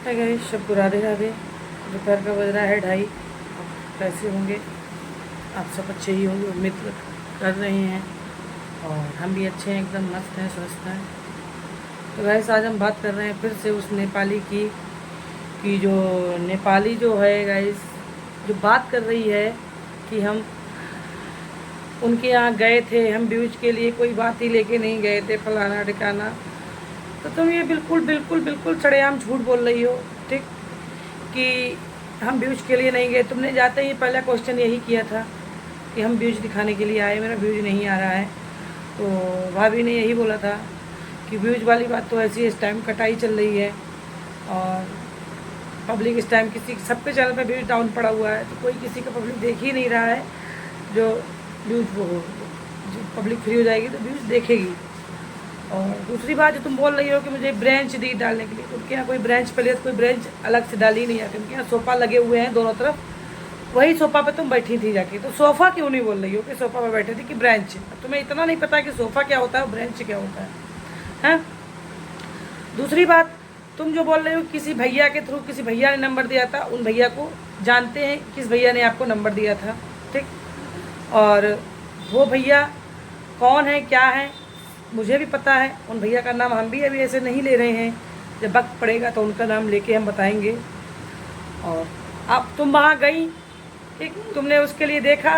है गए सबको राधे राधे। दोपहर का बज रहा है 2:30। अब कैसे होंगे आप सब? अच्छे ही होंगे उम्मीद कर रहे हैं, और हम भी अच्छे हैं, एकदम मस्त हैं, स्वस्थ हैं। तो गैस आज हम बात कर रहे हैं फिर से उस नेपाली की जो नेपाली जो है गैस, जो बात कर रही है कि हम उनके यहाँ गए थे, हम व्यूज के लिए कोई बात ही लेके नहीं गए थे, फलाना ठिकाना। तो तुम ये बिल्कुल बिल्कुल बिल्कुल सरेआम झूठ बोल रही हो, ठीक, कि हम व्यूज के लिए नहीं गए। तुमने जाते ही पहला क्वेश्चन यही किया था कि हम व्यूज दिखाने के लिए आए, मेरा व्यूज नहीं आ रहा है। तो भाभी ने यही बोला था कि व्यूज वाली बात तो ऐसी इस टाइम कटाई चल रही है, और पब्लिक इस टाइम किसी सबके चैनल पे व्यूज डाउन पड़ा हुआ है, तो कोई किसी का पब्लिक देख ही नहीं रहा है। जो व्यूज वो जो पब्लिक फ्री हो जाएगी तो व्यूज देखेगी। और दूसरी बात जो तुम बोल रही हो कि मुझे ब्रांच दी डालने के लिए, उनके यहाँ कोई ब्रांच पहले तो कोई ब्रांच अलग से डाली नहीं आती, उनके यहाँ सोफ़ा लगे हुए हैं दोनों तरफ, वही सोफ़ा पे तुम बैठी थी जाके। तो सोफ़ा क्यों नहीं बोल रही हो कि सोफ़ा पे बैठे थी कि ब्रांच? तुम्हें इतना नहीं पता कि सोफ़ा क्या होता है, ब्रांच क्या होता है, हैं? दूसरी बात, तुम जो बोल रहे हो किसी भैया के थ्रू, किसी भैया ने नंबर दिया था, उन भैया को जानते हैं किस भैया ने आपको नंबर दिया था, ठीक। और वो भैया कौन है क्या है मुझे भी पता है। उन भैया का नाम हम भी अभी ऐसे नहीं ले रहे हैं, जब वक्त पड़ेगा तो उनका नाम लेके हम बताएंगे। और अब तुम वहाँ गई, ठीक, तुमने उसके लिए देखा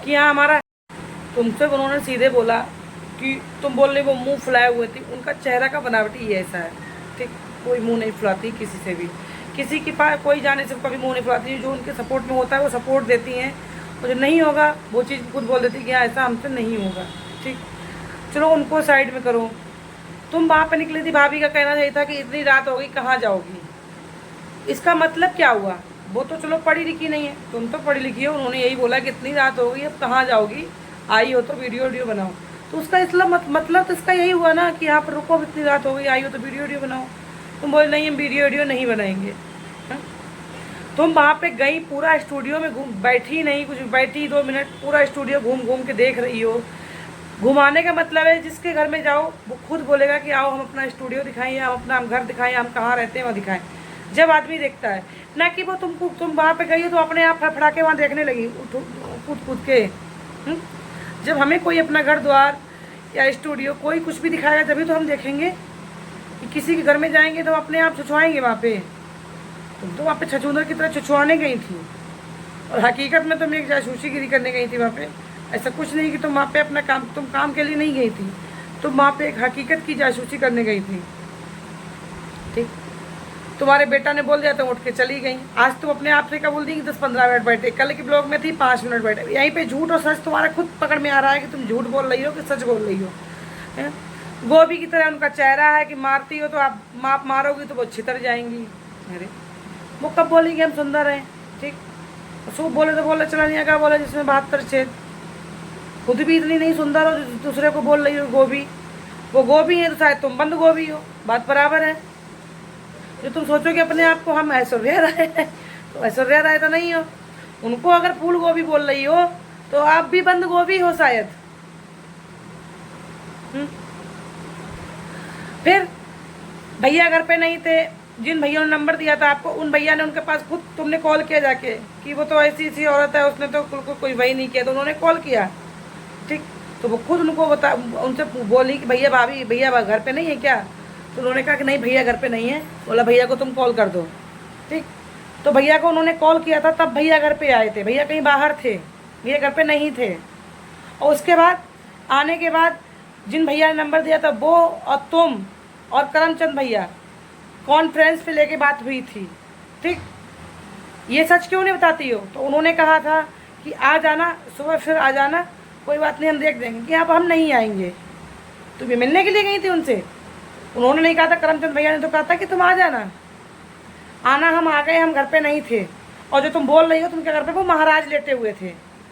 कि हाँ हमारा, तुमसे उन्होंने सीधे बोला कि तुम बोल रहे वो मुंह फुलाए हुए थी, उनका चेहरा का बनावटी ही ऐसा है, ठीक। कोई मुंह नहीं फुलाती किसी से भी, किसी के पास कोई जाने से कभी मुंह नहीं फुलाती। जो उनके सपोर्ट में होता है वो सपोर्ट देती हैं, और जो नहीं होगा वो चीज़ खुद बोल देती कि हाँ ऐसा हमसे नहीं होगा, ठीक। चलो उनको साइड में करो। तुम वहाँ पे निकली थी, भाभी का कहना यही था कि इतनी रात हो गई कहाँ जाओगी। इसका मतलब क्या हुआ? वो तो चलो पढ़ी लिखी नहीं है, तुम तो पढ़ी लिखी हो। उन्होंने यही बोला कि इतनी रात हो गई अब कहाँ जाओगी, आई हो तो वीडियो बनाओ। तो उसका इसलिए मतलब तो इसका यही हुआ ना कि यहाँ पर रुको, इतनी रात हो गई, आई हो तो वीडियो बनाओ। तुम बोले नहीं हम वीडियो नहीं बनाएंगे। तुम वहाँ पे गई, पूरा स्टूडियो में घूम, बैठी नहीं कुछ, बैठी 2 मिनट, पूरा स्टूडियो घूम घूम के देख रही हो। घुमाने का मतलब है जिसके घर में जाओ वो खुद बोलेगा कि आओ हम अपना स्टूडियो दिखाएं, हम अपना घर दिखाएं, हम कहाँ रहते हैं वहाँ दिखाएं, जब आदमी देखता है। ना कि वो तुम वहाँ पे गई हो तो अपने आप फड़फड़ा के वहाँ देखने लगी कूद कूद के। जब हमें कोई अपना घर द्वार या स्टूडियो कोई कुछ भी दिखाएगा तभी तो हम देखेंगे। किसी के घर में जाएंगे तो अपने आप छुछुआएंगे वहाँ पे। तुम तो वहाँ पे छछूंदर की तरह छुछुआने गई थी, और हकीकत में तुम एक जासूसीगिरी करने गई थी वहाँ पे। ऐसा कुछ नहीं कि तुम वहाँ पे अपना काम, तुम काम के लिए नहीं गई थी, तुम वहाँ पे एक हकीकत की जासूसी करने गई थी, ठीक। तुम्हारे बेटा ने बोल दिया तो उठ के चली गई। आज तुम अपने आप से क्या बोल दी कि 10-15 मिनट बैठे, कल के ब्लॉग में थी 5 मिनट बैठे। यहीं पे झूठ और सच तुम्हारा खुद पकड़ में आ रहा है कि तुम झूठ बोल रही हो कि सच बोल रही हो। गोभी की तरह उनका चेहरा है कि मारती हो तो आप मारोगी तो वो छितर जाएंगी। अरे वो कब बोलेंगे हम सुंदर हैं, ठीक। सूप बोले तो बोले चला नहीं, क्या बोला जिसमें 72 छेद। खुद भी इतनी नहीं सुंदर हो, दूसरे को बोल रही हो गोभी। वो गोभी है तो शायद तुम बंद गोभी हो, बात बराबर है। जो तुम सोचोगे अपने आप को हम ऐश्वर्या राय है, तो ऐश्वर्या राय तो नहीं हो। उनको अगर फूल गोभी बोल रही हो तो आप भी बंद गोभी हो शायद। फिर भैया घर पे नहीं थे, जिन भैया ने नंबर दिया था आपको, उन भैया ने उनके पास खुद, तुमने कॉल किया जाके कि वो तो ऐसी ऐसी औरत है, उसने तो कोई वही नहीं किया, तो उन्होंने कॉल किया, ठीक। तो वो खुद उनको बता, उनसे बोली कि भैया भाभी भैया घर पे नहीं है क्या? तो उन्होंने कहा कि नहीं भैया घर पे नहीं है। बोला भैया को तुम कॉल कर दो, ठीक। तो भैया को उन्होंने कॉल किया था, तब भैया घर पे आए थे। भैया कहीं बाहर थे, भैया घर पे नहीं थे। और उसके बाद आने के बाद जिन भैया ने नंबर दिया था वो और तुम और करमचंद भैया कॉन्फ्रेंस पे लेके बात हुई थी, ठीक। ये सच क्यों नहीं बताती हो? तो उन्होंने कहा था कि आ जाना सुबह, फिर आ जाना, कोई बात नहीं हम देख देंगे। कि अब हम नहीं आएंगे। तुम ये मिलने के लिए गई थी उनसे? उन्होंने नहीं कहा था, करमचंद भैया ने तो कहा था कि तुम आ जाना। आना हम आ गए, हम घर पे नहीं थे। और जो तुम बोल रही हो तुमके घर पे वो महाराज लेटे हुए थे,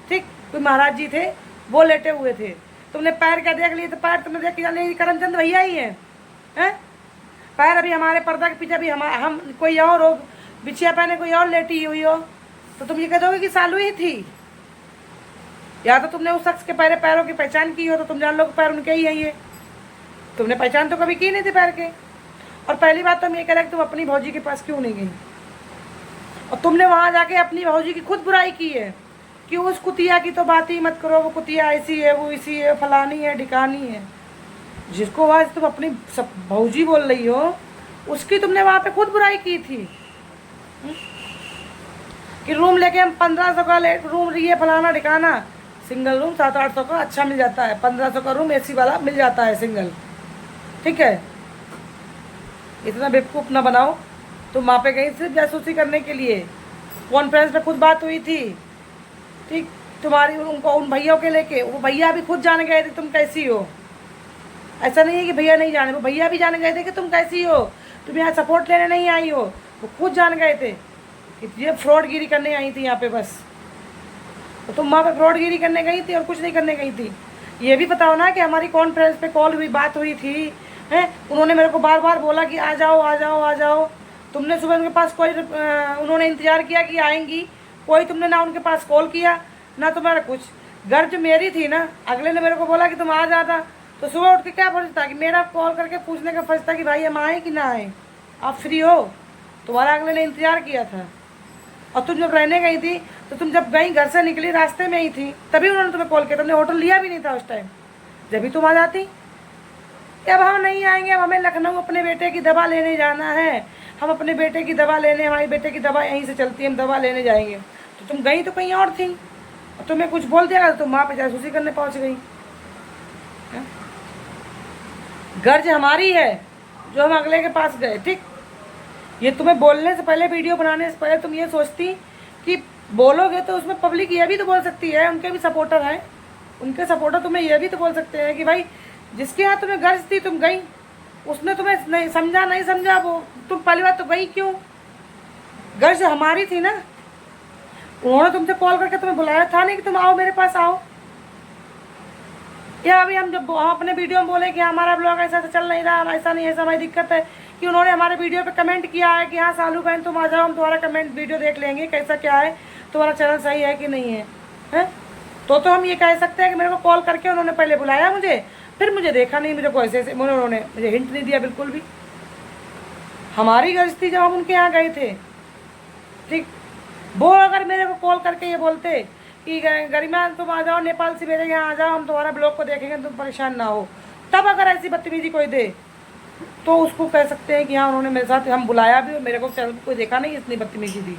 ठीक। कोई महाराज जी थे, वो लेटे हुए थे। तुमने पैर क्या देख लिए? तो पैर तुमने देख के करमचंद भैया ही हैं, पैर अभी हमारे पर्दा के पीछे भी हम कोई और हो, बिछिया पहने कोई और लेटी हुई हो, तो तुम ये कह दोगे कि सालू ही थी। या तो तुमने उस शख्स के पैरों की पहचान की हो तो तुम जान लो कि पैर उनके ही है। ये तुमने पहचान तो कभी की नहीं थी पैर के। और पहली बात तो हम ये कह रहे हैं कि तुम अपनी भौजी के पास क्यों नहीं गई, और तुमने वहाँ जाके अपनी भौजी की खुद बुराई की है कि उस कुतिया की तो बात ही मत करो, वो कुतिया ऐसी है, वो इसी है, फलानी है, ढिकानी है। जिसको आज तुम अपनी सब भौजी बोल रही हो, उसकी तुमने वहाँ पे खुद बुराई की थी कि रूम लेके हम 1500 का रूम रही है, फलाना ढिकाना। सिंगल रूम 700-800 का अच्छा मिल जाता है, 1500 का रूम AC वाला मिल जाता है सिंगल। ठीक है, इतना बेवकूफ़ ना बनाओ। तुम वहाँ पे गई सिर्फ जासूसी करने के लिए, कॉन्फ्रेंस पे खुद बात हुई थी। ठीक, तुम्हारी उनको उन भैया के लेके, वो भैया भी खुद जान गए थे तुम कैसी हो। ऐसा नहीं है कि भैया नहीं जाने, वो भैया भी जान गए थे कि तुम कैसी हो, तुम यहाँ सपोर्ट लेने नहीं आई हो। वो खुद जान गए थे कि ये फ्रॉडगिरी करने आई थी यहाँ पे बस। तो तुम वहाँ पे फ्रॉडगिरी करने गई थी और कुछ नहीं करने गई थी। ये भी बताओ ना कि हमारी कॉन्फ्रेंस पे कॉल हुई, बात हुई थी, हैं, उन्होंने मेरे को बार बार बोला कि आ जाओ आ जाओ आ जाओ। तुमने सुबह उनके पास कोई उन्होंने इंतज़ार किया कि आएंगी, कोई तुमने ना उनके पास कॉल किया ना तुम्हारा कुछ। घर जो मेरी थी ना, अगले ने मेरे को बोला कि तुम आ जाता, तो सुबह उठ के क्या फर्ज था कि मेरा कॉल करके पूछने का फर्ज था कि भाई हम आए कि ना आए, आप फ्री हो। तुम्हारा अगले ने इंतज़ार किया था। और तुम जब रहने गई थी, तो तुम जब गई घर से निकली रास्ते में ही थी, तभी उन्होंने तुम्हें कॉल किया। तुमने होटल लिया भी नहीं था उस टाइम, जब भी तुम आ जाती। अब हम नहीं आएंगे, अब हमें लखनऊ अपने बेटे की दवा लेने जाना है, हम अपने बेटे की दवा लेने, हमारे बेटे की दवा यहीं से चलती है, हम दवा लेने जाएंगे। तो तुम गई तो कहीं और थी, और तुम्हें कुछ बोल दिया तो तुम वहाँ पे जासूसी करने पहुँच गई। गर्ज हमारी है जो हम अगले के पास गए। ठीक, ये तुम्हें बोलने से पहले, वीडियो बनाने से पहले तुम ये सोचती कि बोलोगे तो उसमें पब्लिक ये भी तो बोल सकती है, उनके भी सपोर्टर हैं, उनके सपोर्टर तुम्हें ये भी तो बोल सकते हैं कि भाई जिसके यहाँ तुम्हें गर्ज थी तुम गई, उसने तुम्हें नहीं समझा, नहीं समझा, वो तुम पहली बार तो गई क्यों। गर्ज हमारी थी ना, उन्होंने तुमसे कॉल करके तुम्हें बुलाया था नहीं कि तुम आओ मेरे पास आओ। या अभी हम जब हम अपने वीडियो में बोले कि हमारा ब्लॉग ऐसा चल नहीं रहा, ऐसा नहीं, ऐसा हमारी दिक्कत है, कि उन्होंने हमारे वीडियो पे कमेंट किया है कि हाँ सालू बहन तुम आ जाओ, हम तुम्हारा कमेंट वीडियो देख लेंगे, कैसा क्या है, तुम्हारा चैनल सही है कि नहीं है, हैं? तो हम ये कह सकते हैं कि मेरे को कॉल करके उन्होंने पहले बुलाया मुझे, फिर मुझे देखा नहीं, मुझे को ऐसे उन्होंने मुझे हिंट नहीं दिया बिल्कुल भी। हमारी गर्ज थी जब हम उनके यहाँ गए थे। ठीक, वो अगर मेरे को कॉल करके ये बोलते कि गरिमा तुम आ जाओ, नेपाल से मेरे यहाँ आ जाओ, हम तुम्हारा ब्लॉग को देखेंगे, तुम परेशान ना हो, तब अगर ऐसी बदतमीजी कोई दे तो उसको कह सकते हैं कि हाँ उन्होंने मेरे साथ, हम बुलाया भी और मेरे को चैनल कोई देखा नहीं, इतनी बदतमीजी दी।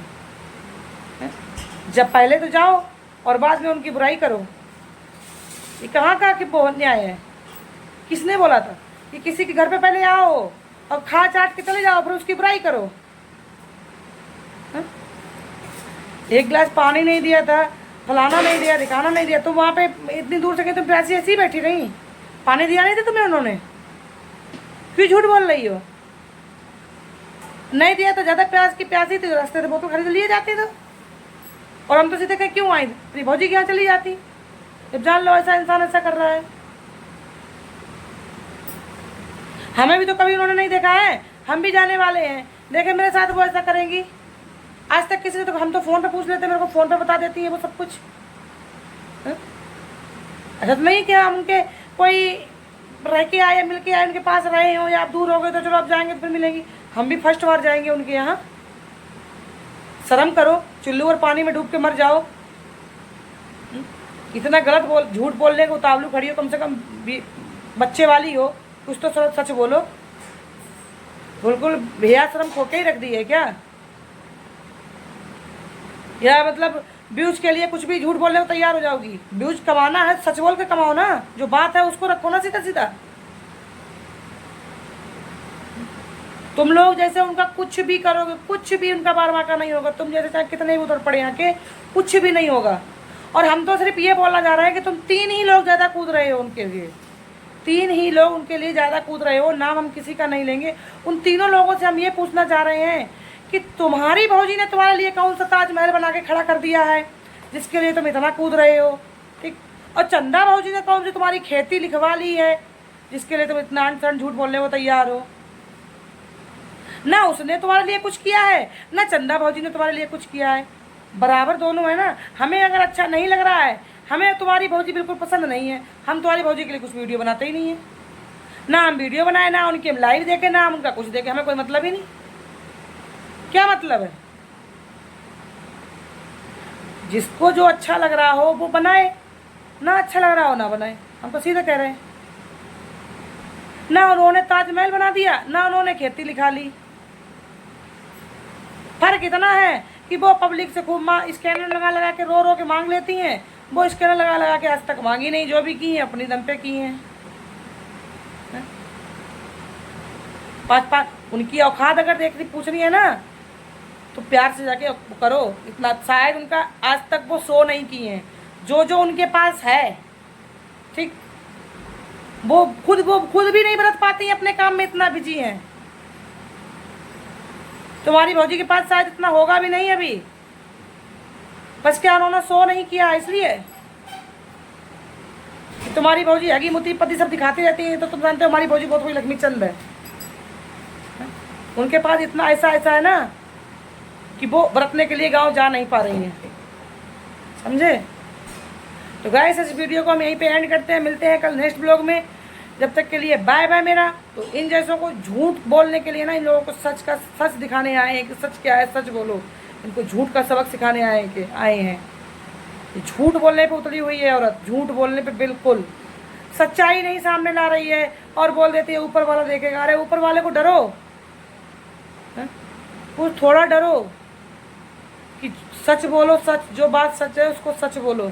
जब पहले तो जाओ और बाद में उनकी बुराई करो, ये कहाँ का कि बहुत न्याय है। किसने बोला था कि किसी के घर पे पहले आओ और खा चाट के चले जाओ फिर उसकी बुराई करो। एक गिलास पानी नहीं दिया था, फलाना नहीं दिया, दिखाना नहीं दिया, तुम वहाँ पे इतनी दूर से गई, तुम प्यासी ऐसी बैठी रही, पानी दिया नहीं था तुम्हें उन्होंने, क्यों झूठ बोल रही हो। नहीं दिया तो ज़्यादा प्यास की प्यासी थी, रास्ते से बोतल खरीद लिए जाते थे, और हम तो सीधे कहीं क्यों आई, तेरी भौजी के यहाँ चली जाती, जब जान लो ऐसा इंसान ऐसा कर रहा है। हमें भी तो कभी उन्होंने नहीं देखा है, हम भी जाने वाले हैं, देखे मेरे साथ वो ऐसा करेंगी। आज तक किसी ने तो, हम तो फ़ोन पे पूछ लेते, मेरे को फ़ोन पे बता देती है वो सब कुछ। ऐसा तो नहीं कि हम उनके कोई रह के आए, मिल के आए, उनके पास रहे हो, या आप दूर हो गए तो चलो आप जाएंगे तो फिर मिलेंगी। हम भी फर्स्ट बार जाएंगे उनके यहाँ। शर्म करो, चुल्लू और पानी में डूब के मर जाओ। इतना गलत झूठ बोलने को उतावलू खड़ी हो, कम से कम बच्चे वाली हो, कुछ तो सच बोलो। बिल्कुल भैया शर्म खो के ही रख दी है क्या, या मतलब व्यूज के लिए कुछ भी झूठ बोलने को तैयार हो जाओगी। व्यूज कमाना है, सच बोल के कमाओ ना, जो बात है उसको रखो ना सीधा सीधा। तुम लोग जैसे उनका कुछ भी करोगे, कुछ भी उनका बार बार का नहीं होगा। तुम जैसे चाहे कितने भी उतर पड़े आके, कुछ भी नहीं होगा। और हम तो सिर्फ ये बोलना चाह रहे हैं कि तुम 3 ही लोग ज़्यादा कूद रहे हो उनके लिए, 3 ही लोग उनके लिए ज़्यादा कूद रहे हो। नाम हम किसी का नहीं लेंगे। उन तीनों लोगों से हम ये पूछना चाह रहे हैं कि तुम्हारी भौजी ने तुम्हारे लिए कौन सा ताजमहल बना के खड़ा कर दिया है जिसके लिए तुम इतना कूद रहे हो। ठीक, और चंदा भौजी ने कौन सी तुम्हारी खेती लिखवा ली है जिसके लिए तुम इतना अनसन झूठ बोलने को तैयार हो। ना उसने तुम्हारे लिए कुछ किया है, ना चंदा भौजी ने तुम्हारे लिए कुछ किया है, बराबर दोनों है ना। हमें अगर अच्छा नहीं लग रहा है, हमें तुम्हारी भौजी बिल्कुल पसंद नहीं है, हम तुम्हारी भौजी के लिए कुछ वीडियो बनाते ही नहीं है। ना हम वीडियो बनाए, ना उनकी हम लाइव देखे, ना हम उनका कुछ देखे, हमें कोई मतलब ही नहीं। क्या मतलब है? जिसको जो अच्छा लग रहा हो वो बनाए, ना अच्छा लग रहा हो ना बनाए। हम तो सीधे कह रहे हैं। ना उन्होंने ताजमहल बना दिया, ना उन्होंने खेती लिखा ली। फर्क इतना है कि वो पब्लिक से खूब स्कैनर लगा लगा के रो रो के मांग लेती हैं, वो स्कैनर लगा लगा के आज तक मांगी नहीं, जो भी की हैं अपनी दम पे की हैं। पाँच उनकी औकात अगर देखनी पूछनी है ना तो प्यार से जाके करो। इतना शायद उनका आज तक वो शो नहीं किए हैं, जो जो उनके पास है, ठीक, वो खुद भी नहीं बरत पाती हैं, अपने काम में इतना बिजी हैं। तुम्हारी भौजी के पास शायद इतना होगा भी नहीं अभी, बस क्या उन्होंने शो नहीं किया इसलिए। तुम्हारी भौजी हगी मुती पति सब दिखाती रहती है, तो तुम जानते हो हमारी भौजी बहुत बड़ी लक्ष्मी चंद है। उनके पास इतना ऐसा है ना कि वो बरतने के लिए गांव जा नहीं पा रही हैं, समझे। तो गाइस इस वीडियो को हम यहीं पे एंड करते हैं, मिलते हैं कल नेक्स्ट ब्लॉग में। जब तक के लिए बाय बाय मेरा। तो इन जैसों को झूठ बोलने के लिए ना, इन लोगों को सच दिखाने आए हैं कि सच क्या है, सच बोलो। इनको झूठ का सबक सिखाने आए हैं। झूठ बोलने पे उतरी हुई है औरत, झूठ बोलने पे बिल्कुल सच्चाई नहीं सामने ला रही है और बोल देती है ऊपर वाला देखेगा। अरे ऊपर वाले को डरो, कुछ थोड़ा डरो कि सच बोलो, सच, जो बात सच है उसको सच बोलो।